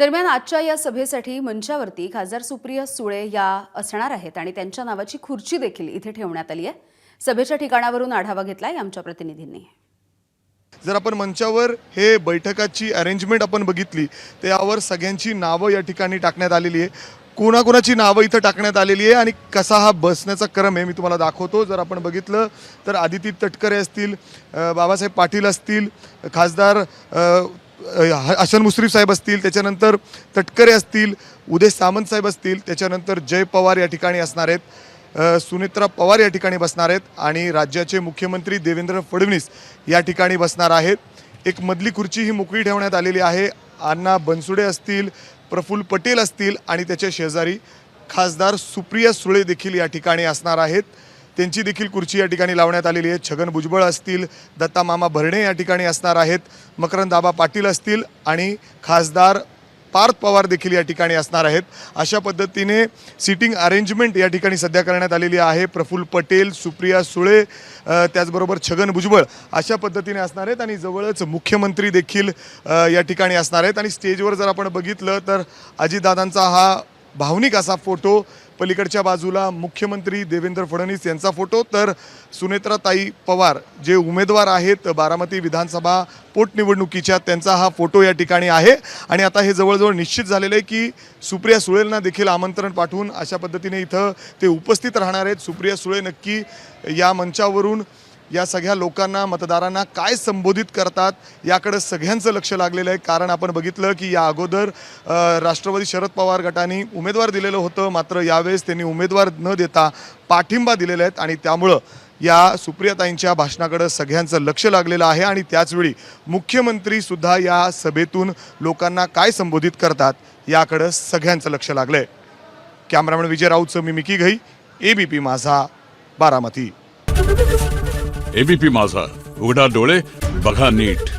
दरम्यान आजच्या या सभेसाठी मंचावरती खासदार सुप्रिया सुळे या असणार आहेत आणि त्यांच्या नावाची खुर्ची देखील इथे ठेवण्यात आली आहे। सभेच्या ठिकाणावरून आढावा घेतलाय आमच्या प्रतिनिधींनी। जर आपण मंचावर हे बैठकाची अरेंजमेंट आपण बघितली तर यावर सगळ्यांची नावं या ठिकाणी टाकण्यात आलेली आहे। कोणाकोणाची नावं इथं टाकण्यात आलेली आहे आणि कसा हा बसण्याचा क्रम आहे मी तुम्हाला दाखवतो। जर आपण बघितलं तर आदिती तटकरे असतील, बाबासाहेब पाटील असतील, खासदार हसन मुश्रीफ साहेब असतील, त्याच्यानंतर तटकरे असतील, उदय सामंत साहेब असतील, त्याच्यानंतर जय पवार या ठिकाणी असणार आहेत, सुनेत्रा पवार या ठिकाणी बसणार आहेत आणि राज्याचे मुख्यमंत्री देवेंद्र फडणवीस या ठिकाणी बसणार आहेत। एक मधली खुर्ची ही मोकळी ठेवण्यात आलेली आहे। अण्णा बनसुडे असतील, प्रफुल्ल पटेल असतील आणि त्याच्या शेजारी खासदार सुप्रिया सुळे देखील या ठिकाणी असणार आहेत। त्यांची देखील खुर्ची या ठिकाणी लावण्यात आलेली आहे। छगन भुजबळ असतील, दत्ता मामा भरणे या ठिकाणी असणार आहेत, मकरंद आबा पाटील असतील आणि खासदार पार्थ पवार देखील या ठिकाणी असणार आहेत। अशा पद्धतीने सीटिंग अरेंजमेंट या ठिकाणी सध्या करण्यात आलेली आहे। प्रफुल्ल पटेल, सुप्रिया सुळे, त्याचबरोबर छगन भुजबळ अशा पद्धतीने असणार आहेत आणि जवळच मुख्यमंत्री देखील या ठिकाणी असणार आहेत। आणि स्टेजवर जर आपण बघितलं तर अजितदादांचा हा भावनिक असा फोटो, पलीकडच्या बाजूला मुख्यमंत्री देवेंद्र फडणवीस यांचा फोटो, तर सुनेत्राताई पवार जे उमेदवार आहेत बारामती विधानसभा पोटनिवडणुकीच्या त्यांचा हा फोटो या ठिकाणी आहे। आणि आता हे जवळजवळ निश्चित झालेलं आहे की सुप्रिया सुळेंना देखील आमंत्रण पाठवून अशा पद्धतीने इथं ते उपस्थित राहणार आहेत। सुप्रिया सुळे नक्की या मंचावरून या सगळ्या लोकांना, मतदारांना काय संबोधित करतात याकडे सगळ्यांचं लक्ष लागलेलं आहे। कारण आपण बघितलं की या अगोदर राष्ट्रवादी शरद पवार गटाने उमेदवार दिलेलं होतं, मात्र यावेळेस त्यांनी उमेदवार न देता पाठिंबा दिलेला आहे आणि त्यामुळं या सुप्रियाताईंच्या भाषणाकडे सगळ्यांचं लक्ष लागलेलं आहे। आणि त्याचवेळी मुख्यमंत्रीसुद्धा या सभेतून लोकांना काय संबोधित करतात याकडे सगळ्यांचं लक्ष लागलं आहे। कॅमेरामॅन विजय राऊतसह मी मिकी घई, ABP माझा, बारामती। ABP माझा, उघडा डोळे बघा नीट।